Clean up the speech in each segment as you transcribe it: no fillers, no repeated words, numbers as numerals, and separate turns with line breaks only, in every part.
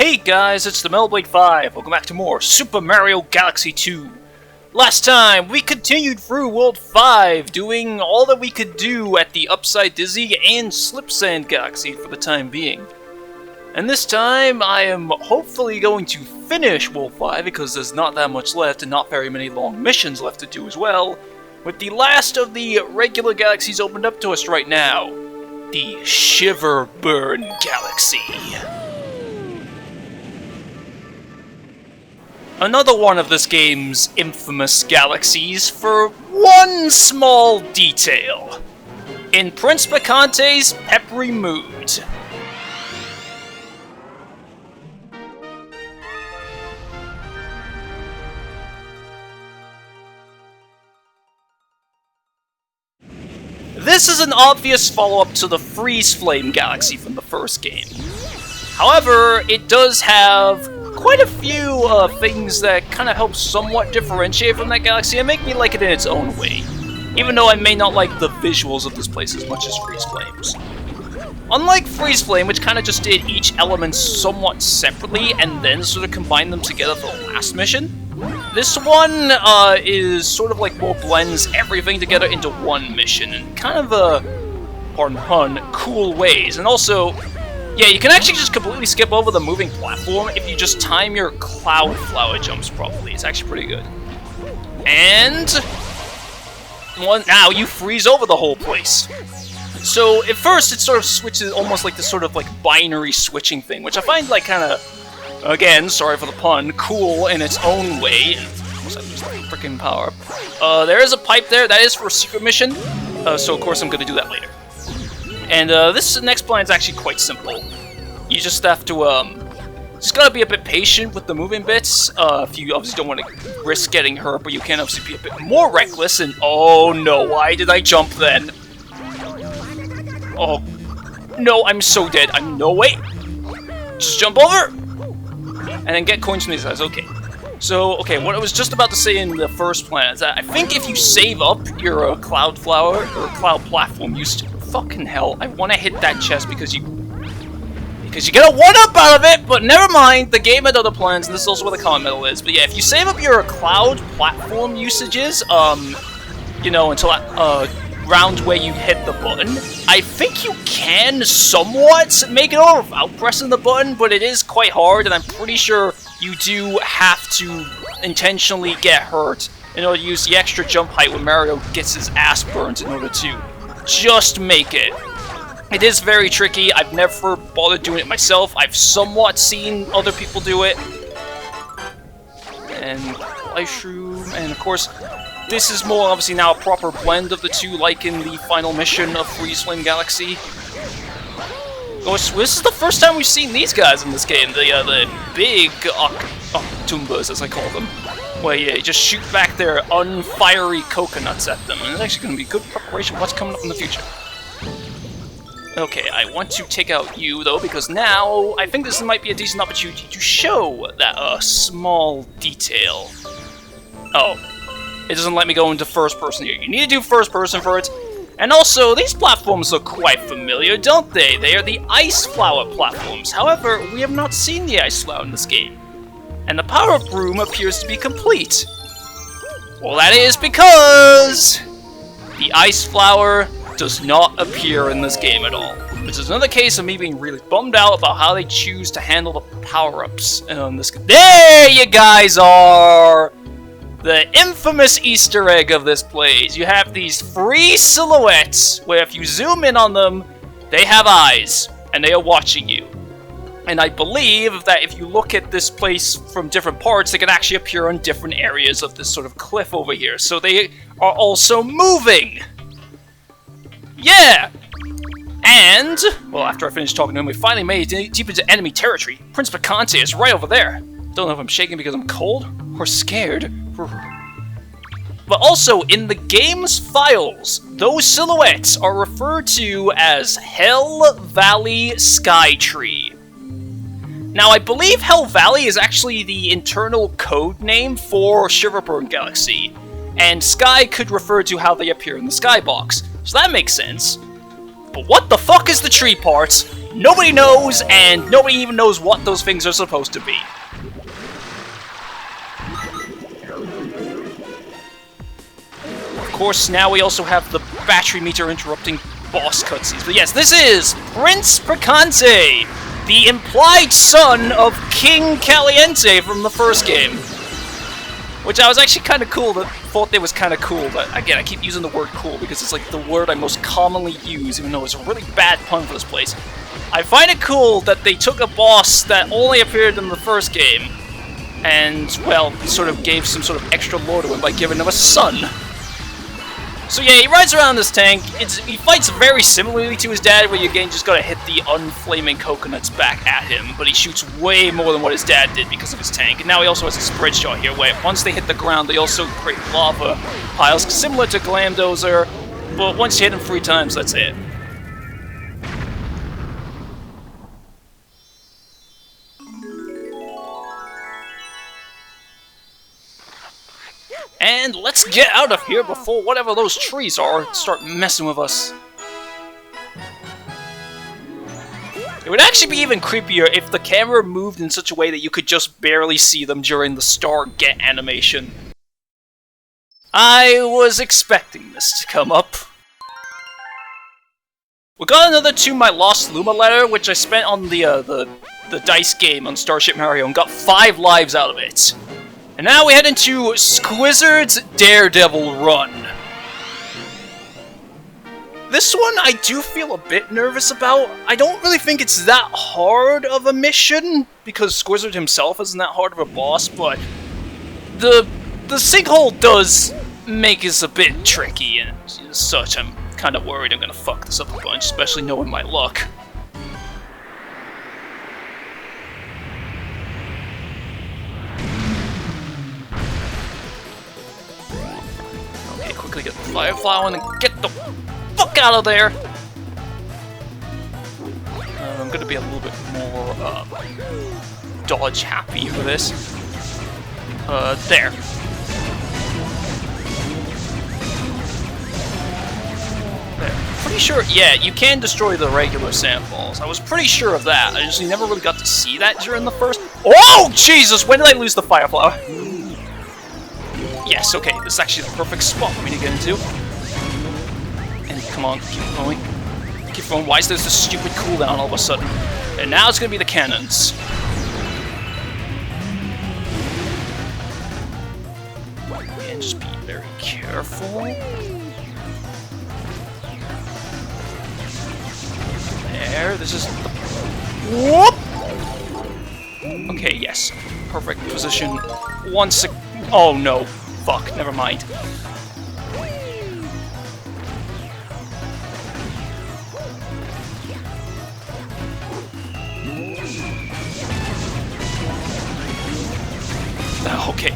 Hey guys, it's the Melblade 5. Welcome back to more Super Mario Galaxy 2. Last time, we continued through World 5, doing all that we could do at the Upside Dizzy and Slip Sand Galaxy for the time being. And this time, I am hopefully going to finish World 5 because there's not that much left and not very many long missions left to do as well, with the last of the regular galaxies opened up to us right now, the Shiver Galaxy. Another one of this game's infamous galaxies for one small detail. In Prince Bacante's peppery mood. This is an obvious follow-up to the Freeze Flame Galaxy from the first game. However, it does have quite a few things that kind of help somewhat differentiate from that galaxy and make me like it in its own way, even though I may not like the visuals of this place as much as Freeze Flames. Unlike Freeze Flame, which kind of just did each element somewhat separately and then sort of combined them together for the last mission, this one is sort of like more blends everything together into one mission in kind of a, pardon the pun, cool ways. And also, yeah, you can actually just completely skip over the moving platform if you just time your cloud flower jumps properly. It's actually pretty good. And now you freeze over the whole place. So at first it sort of switches almost like this sort of like binary switching thing, which I find like kind of, again, sorry for the pun, cool in its own way. And of course I just like freaking power up. There is a pipe there, that is for a secret mission, so of course I'm going to do that later. And this next plan is actually quite simple. You just have to, just gotta be a bit patient with the moving bits. If you obviously don't want to risk getting hurt, but you can obviously be a bit more reckless. And oh no, why did I jump then? Oh no, I'm so dead. No wait, just jump over, and then get coins from these guys. Okay. So okay, what I was just about to say in the first plan is that I think if you save up your cloud flower or cloud platform, fucking hell, I want to hit that chest because you get a 1-up out of it, but never mind, the game had other plans, and this is also where the common medal is. But yeah, if you save up your cloud platform usages, you know, until round where you hit the button, I think you can somewhat make it over without pressing the button, but it is quite hard, and I'm pretty sure you do have to intentionally get hurt in order to use the extra jump height when Mario gets his ass burnt in order to just make it. It is very tricky. I've never bothered doing it myself. I've somewhat seen other people do it. And Shroom, and of course, this is more obviously now a proper blend of the two, like in the final mission of Freeze Flame Galaxy. This is the first time we've seen these guys in this game, the big Octumbas, as I call them. Where yeah, you just shoot back their unfiery coconuts at them, and it's actually going to be good preparation for what's coming up in the future. Okay, I want to take out you, though, because now I think this might be a decent opportunity to show that small detail. Oh, it doesn't let me go into first person here. You need to do first person for it. And also, these platforms look quite familiar, don't they? They are the Ice Flower platforms. However, we have not seen the Ice Flower in this game. And the power-up room appears to be complete. Well, that is because the Ice Flower does not appear in this game at all. Which is another case of me being really bummed out about how they choose to handle the power-ups in this game. There you guys are! The infamous Easter egg of this place. You have these free silhouettes where if you zoom in on them, they have eyes, and they are watching you. And I believe that if you look at this place from different parts, they can actually appear on different areas of this sort of cliff over here. So they are also moving! Yeah! And, well, after I finished talking to him, we finally made it deep into enemy territory. Prince Bacante is right over there. Don't know if I'm shaking because I'm cold or scared. But also, in the game's files, those silhouettes are referred to as Hell Valley Skytree. Now, I believe Hell Valley is actually the internal code name for Shiver Galaxy, and Sky could refer to how they appear in the skybox, so that makes sense. But what the fuck is the tree part? nobody knows, and nobody even knows what those things are supposed to be. Of course, now we also have the battery meter interrupting boss cutscenes. But yes, this is Prince Picante, the implied son of King Caliente from the first game. Which I was actually kind of cool, thought it was kind of cool, but again, I keep using the word cool because it's like the word I most commonly use, even though it's a really bad pun for this place. I find it cool that they took a boss that only appeared in the first game, and, well, sort of gave some sort of extra lore to him by giving him a son. So yeah, he rides around this tank. He fights very similarly to his dad, where you again just gotta hit the unflaming coconuts back at him, but he shoots way more than what his dad did because of his tank. And now he also has a spread shot here, where once they hit the ground, they also create lava piles, similar to Glamdozer, but once you hit him 3 times, that's it. And let's get out of here before whatever those trees are start messing with us. It would actually be even creepier if the camera moved in such a way that you could just barely see them during the Stargate animation. I was expecting this to come up. We got another To My Lost Luma letter, which I spent on the dice game on Starship Mario and got 5 lives out of it. And now we head into Squizzards Daredevil Run. This one I do feel a bit nervous about. I don't really think it's that hard of a mission, because Squizzard himself isn't that hard of a boss, but the sinkhole does make us a bit tricky, and as such I'm kind of worried I'm gonna fuck this up a bunch, especially knowing my luck. Quickly get the Fireflower and get the fuck out of there! I'm gonna be a little bit more dodge happy for this. There. Pretty sure, yeah, you can destroy the regular sandballs. I was pretty sure of that. I just never really got to see that during the first. Oh Jesus! When did I lose the Fireflower? Yes, okay, this is actually the perfect spot for me to get into. And come on, keep going. Keep going. Why is there this stupid cooldown all of a sudden? And now it's gonna be the cannons. And just be very careful. There, this is the... Whoop! Okay, yes. Perfect position. Oh no. Fuck, never mind. Okay,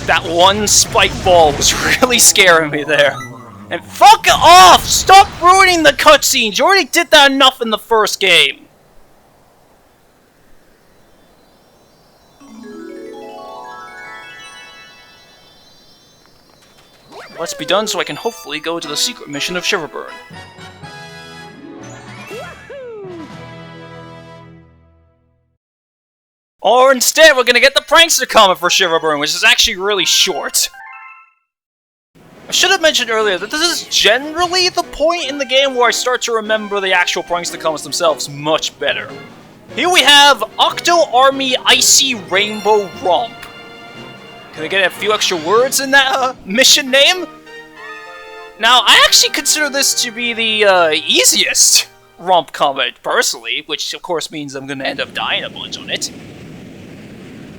that one spike ball was really scaring me there. And fuck off! Stop ruining the cutscenes! You already did that enough in the first game. Let's be done so I can hopefully go to the secret mission of Shiver. Or instead, we're gonna get the Prankster comment for Shiver, which is actually really short. I should have mentioned earlier that this is generally the point in the game where I start to remember the actual Prankster comments themselves much better. Here we have Octo Army Icy Rainbow Romp. Can I get a few extra words in that mission name? Now, I actually consider this to be the easiest Romp comment, personally, which of course means I'm going to end up dying a bunch on it.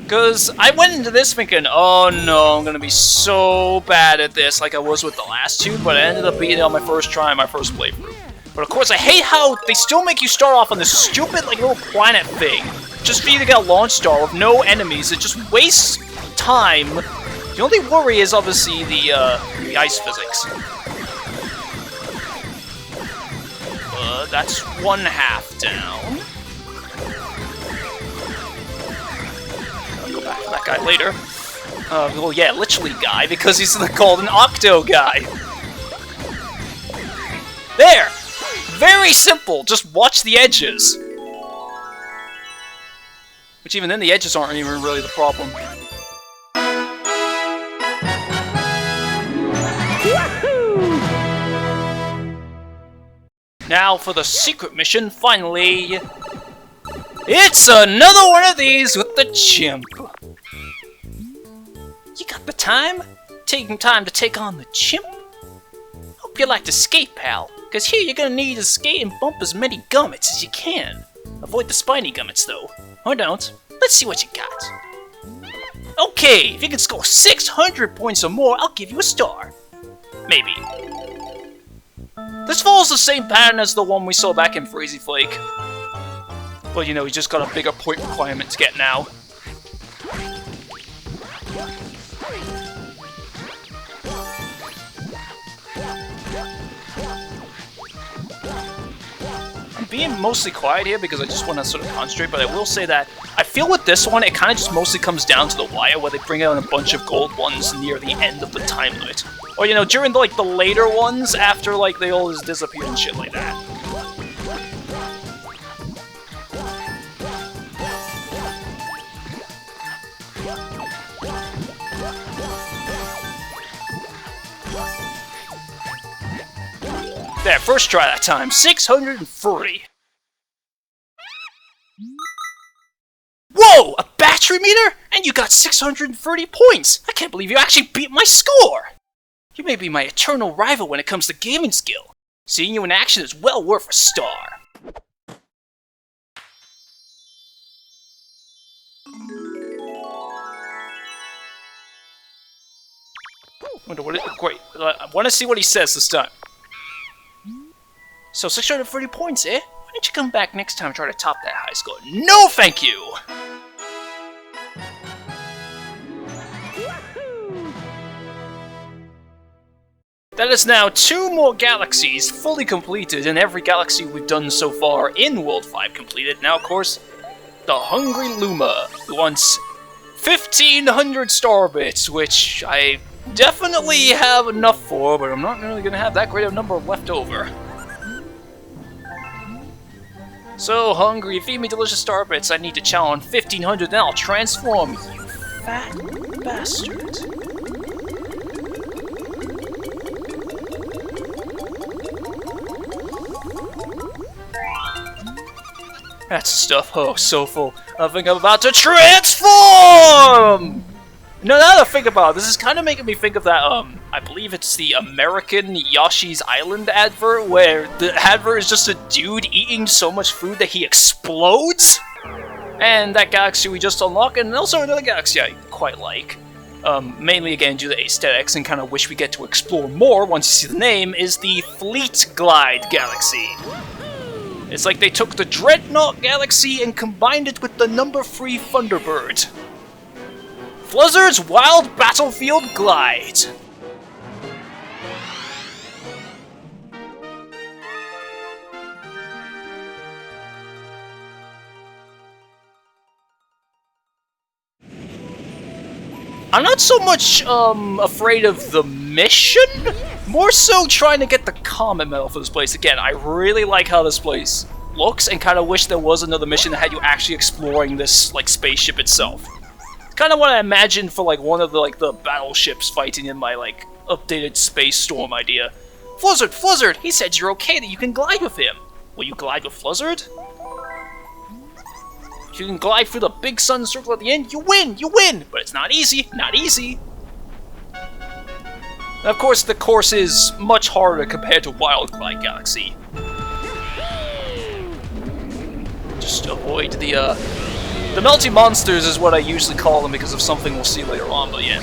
Because I went into this thinking, oh no, I'm going to be so bad at this like I was with the last 2, but I ended up beating it on my first try, my first playthrough. But of course, I hate how they still make you start off on this stupid like little planet thing, just for you to get a launch star with no enemies. It just wastes time. The only worry is obviously the ice physics. That's 1/2 down. I'll go back to that guy later. Well, yeah, literally guy, because he's the golden Octo guy. There! Very simple, just watch the edges. Which even then, the edges aren't even really the problem. Now for the secret mission, finally! It's another one of these with the chimp! You got the time? Taking time to take on the chimp? Hope you like to skate, pal, cause here you're gonna need to skate and bump as many gummits as you can. Avoid the spiny gummits though. Or don't. Let's see what you got. Okay, if you can score 600 points or more, I'll give you a star. Maybe. This follows the same pattern as the one we saw back in Freezy Flake. But you know, we just got a bigger point requirement to get now. I'm being mostly quiet here because I just want to sort of concentrate, but I will say that I feel with this one, it kind of just mostly comes down to the wire where they bring out a bunch of gold ones near the end of the time limit. Or, you know, during the, like, the later ones after, like, they all just disappear and shit like that. There, first try that time, 640. Whoa, a battery meter? And you got 630 points! I can't believe you actually beat my score! You may be my eternal rival when it comes to gaming skill. Seeing you in action is well worth a star. Wonder what it, great. I want to see what he says this time. So 630 points, eh? Why don't you come back next time and try to top that high score? No, thank you! That is now 2 more galaxies fully completed, and every galaxy we've done so far in World 5 completed. Now, of course, the hungry Luma, who wants 1,500 star bits, which I definitely have enough for, but I'm not really going to have that great a number left over. So hungry, feed me delicious star bits. I need to chow on 1,500, then I'll transform, you fat bastard. That's stuff. Oh, so full. I think I'm about to transform! No, now that I think about it, this is kind of making me think of that, I believe it's the American Yoshi's Island advert, where the advert is just a dude eating so much food that he explodes? And that galaxy we just unlocked, and also another galaxy I quite like. Mainly again due to aesthetics, and kind of wish we get to explore more once you see the name, is the Fleet Glide Galaxy. It's like they took the Dreadnought Galaxy and combined it with the number 3 Thunderbird. Squizzards Wild Battlefield Glide. I'm not so much afraid of the mission, more so trying to get the common medal for this place. Again, I really like how this place looks, and kind of wish there was another mission that had you actually exploring this like spaceship itself. It's kind of what I imagined for like one of the the battleships fighting in my like updated Space Storm idea. Squizzard, he said you're okay, that you can glide with him. Will you glide with Squizzard? If you can glide through the big sun circle at the end, you win! But it's not easy, not easy. And of course, the course is much harder compared to Wild Glide Galaxy. Just avoid the melty monsters is what I usually call them because of something we'll see later on, but yeah.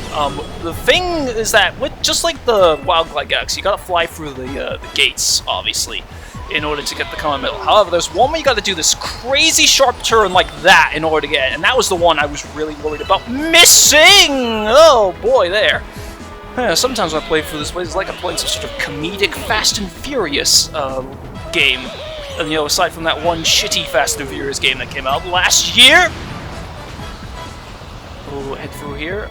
The thing is that, just like the Wild Glide Galaxy, you gotta fly through the gates, obviously, in order to get the common medal. However, there's one where you gotta do this crazy sharp turn like that in order to get it, and that was the one I was really worried about missing! Oh boy, there. Yeah, sometimes when I play through this place, it's like I'm playing some sort of comedic Fast and Furious game. And, you know, aside from that one shitty Fast and Furious game that came out last year. Oh, head through here.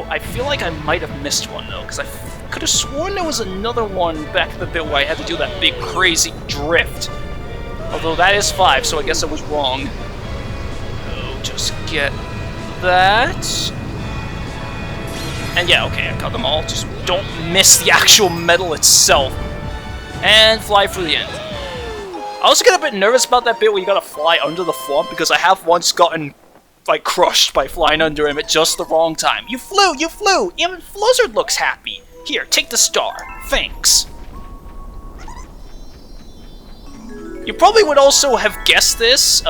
I feel like I might have missed one though, because I could have sworn there was another one back in the bit where I had to do that big crazy drift. Although that is 5, so I guess I was wrong. Oh, just get that. And yeah, okay, I cut them all. Just don't miss the actual metal itself. And fly through the end. I also get a bit nervous about that bit where you gotta fly under the flump, because I have once gotten, like, crushed by flying under him at just the wrong time. You flew! You flew! Even Squizzard looks happy. Here, take the star. Thanks. You probably would also have guessed this,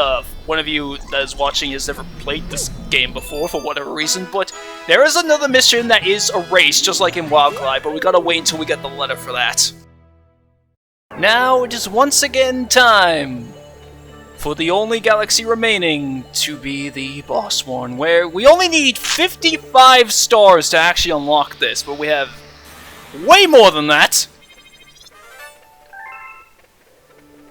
one of you that is watching has never played this game before for whatever reason, but there is another mission that is a race, just like in Wild Glide, but we gotta wait until we get the letter for that. Now it is once again time for the only galaxy remaining to be the boss one, where we only need 55 stars to actually unlock this, but we have way more than that.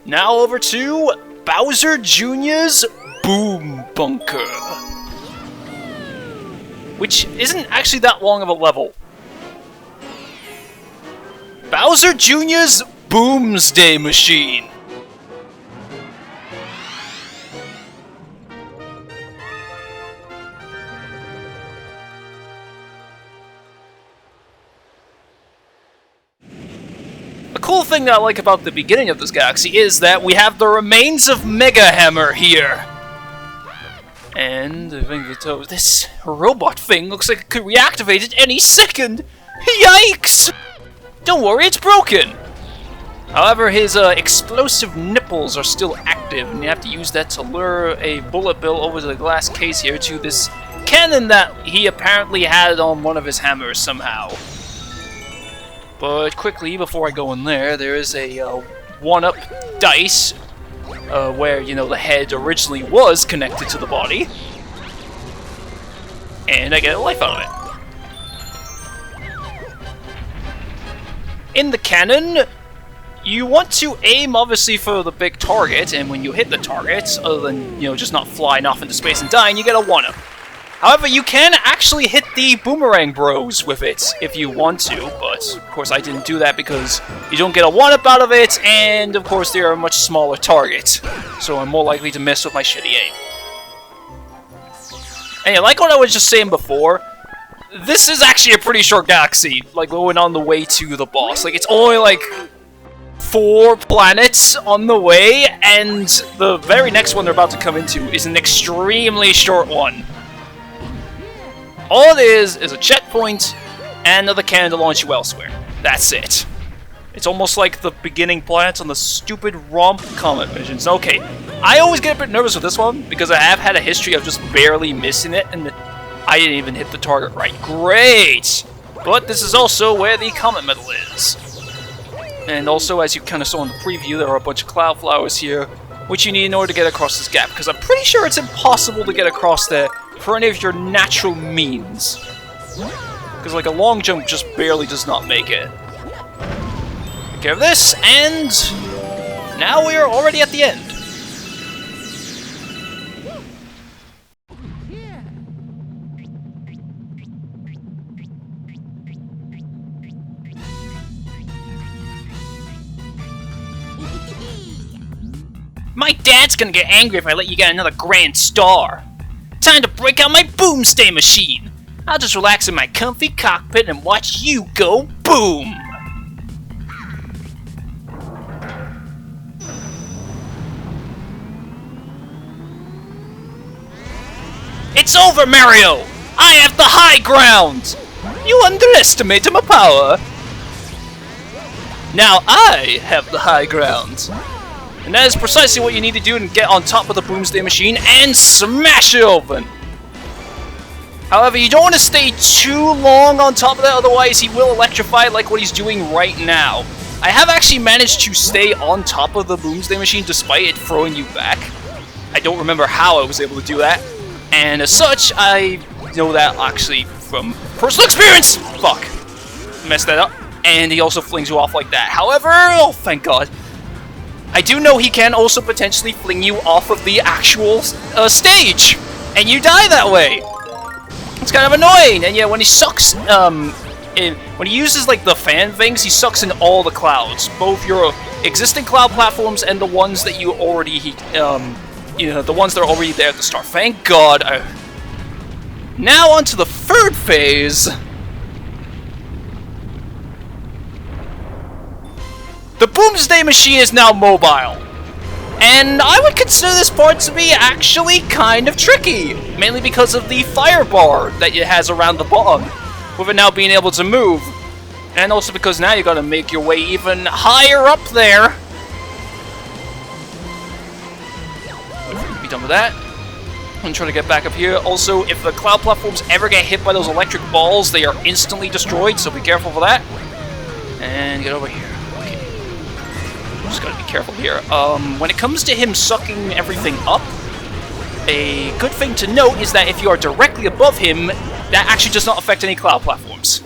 Now over to Bowser Jr.'s Boom Bunker, which isn't actually that long of a level. Bowser Jr.'s Boomsday Machine. The cool thing that I like about the beginning of this galaxy is that we have the remains of Mega Hammer here. And I think that this robot thing looks like it could reactivate at any second. Yikes! Don't worry, it's broken. However, his explosive nipples are still active, and you have to use that to lure a bullet bill over the glass case here to this cannon that he apparently had on one of his hammers somehow. But quickly, before I go in there is a one-up dice where, you know, the head originally was connected to the body. And I get a life out of it. In the cannon, you want to aim, obviously, for the big target, and when you hit the target, other than, you know, just not flying off into space and dying, you get a 1-up. However, you can actually hit the boomerang bros with it if you want to, but of course I didn't do that because you don't get a 1-up out of it, and of course they are a much smaller target, so I'm more likely to miss with my shitty aim. And yeah, like what I was just saying before, this is actually a pretty short galaxy, like going on the way to the boss. Like, it's only like 4 planets on the way, and the very next one they're about to come into is an extremely short one. All it is a checkpoint and another cannon to launch you elsewhere. That's it. It's almost like the beginning planets on the stupid Romp comet missions. Okay, I always get a bit nervous with this one because I have had a history of just barely missing it, and I didn't even hit the target right. Great! But this is also where the comet medal is. And also, as you kind of saw in the preview, there are a bunch of cloud flowers here, which you need in order to get across this gap, because I'm pretty sure it's impossible to get across there for any of your natural means. Because, like, a long jump just barely does not make it. Take care of this, and now we are already at the end. My dad's gonna get angry if I let you get another grand star. Time to break out my boomstay machine. I'll just relax in my comfy cockpit and watch you go boom. It's over, Mario! I have the high ground! You underestimate my power. Now I have the high ground. And that is precisely what you need to do to get on top of the Boomsday Machine and smash it open! However, you don't want to stay too long on top of that, otherwise he will electrify like what he's doing right now. I have actually managed to stay on top of the Boomsday Machine despite it throwing you back. I don't remember how I was able to do that, and as such, I know that actually from personal experience! Fuck. Messed that up. And he also flings you off like that. However, oh thank god. I do know he can also potentially fling you off of the actual stage, and you die that way. It's kind of annoying, and yeah, when he sucks, when he uses like the fan things, he sucks in all the clouds, both your existing cloud platforms and the ones that you already you know, the ones that are already there at the start. Thank God. Now on to the third phase. The Boomsday Machine is now mobile. And I would consider this part to be actually kind of tricky. Mainly because of the fire bar that it has around the bottom. With it now being able to move. And also because now you gotta make your way even higher up there. Wait for you to be done with that. I'm trying to get back up here. Also, if the cloud platforms ever get hit by those electric balls, they are instantly destroyed, so be careful for that. And get over here. Okay. Just gotta be careful here. When it comes to him sucking everything up, a good thing to note is that if you are directly above him, that actually does not affect any cloud platforms.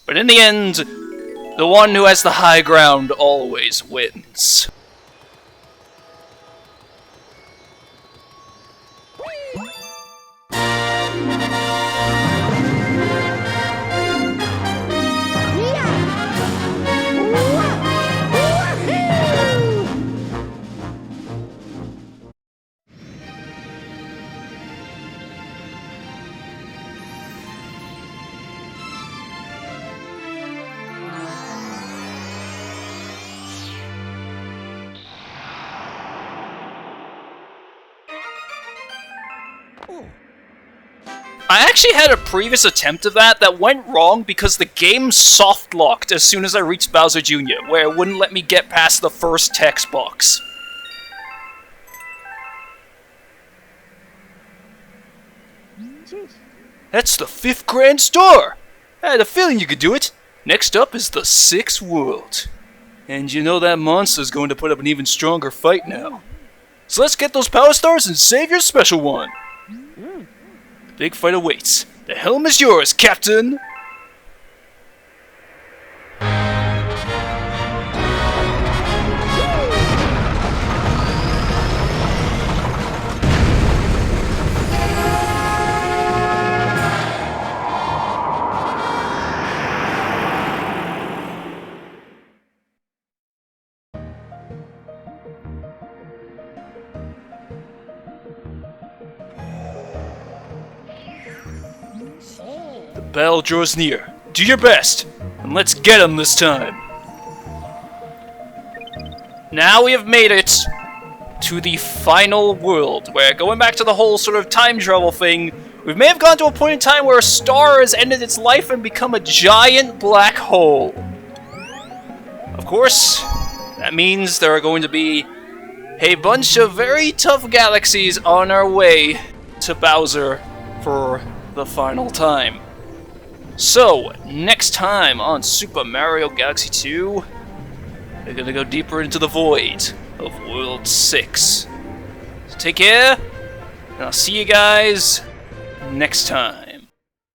But in the end, the one who has the high ground always wins. I actually had a previous attempt of that went wrong because the game soft-locked as soon as I reached Bowser Jr., where it wouldn't let me get past the first text box. That's the 5th Grand Star! I had a feeling you could do it! Next up is the 6th World. And you know that monster's going to put up an even stronger fight now. So let's get those Power Stars and save your special one! The big fight awaits. The helm is yours, Captain! The battle draws near. Do your best, and let's get him this time. Now we have made it to the final world, where going back to the whole sort of time travel thing, we may have gone to a point in time where a star has ended its life and become a giant black hole. Of course, that means there are going to be a bunch of very tough galaxies on our way to Bowser for the final time. So, next time on Super Mario Galaxy 2, we're gonna go deeper into the void of World 6. So take care, and I'll see you guys next time.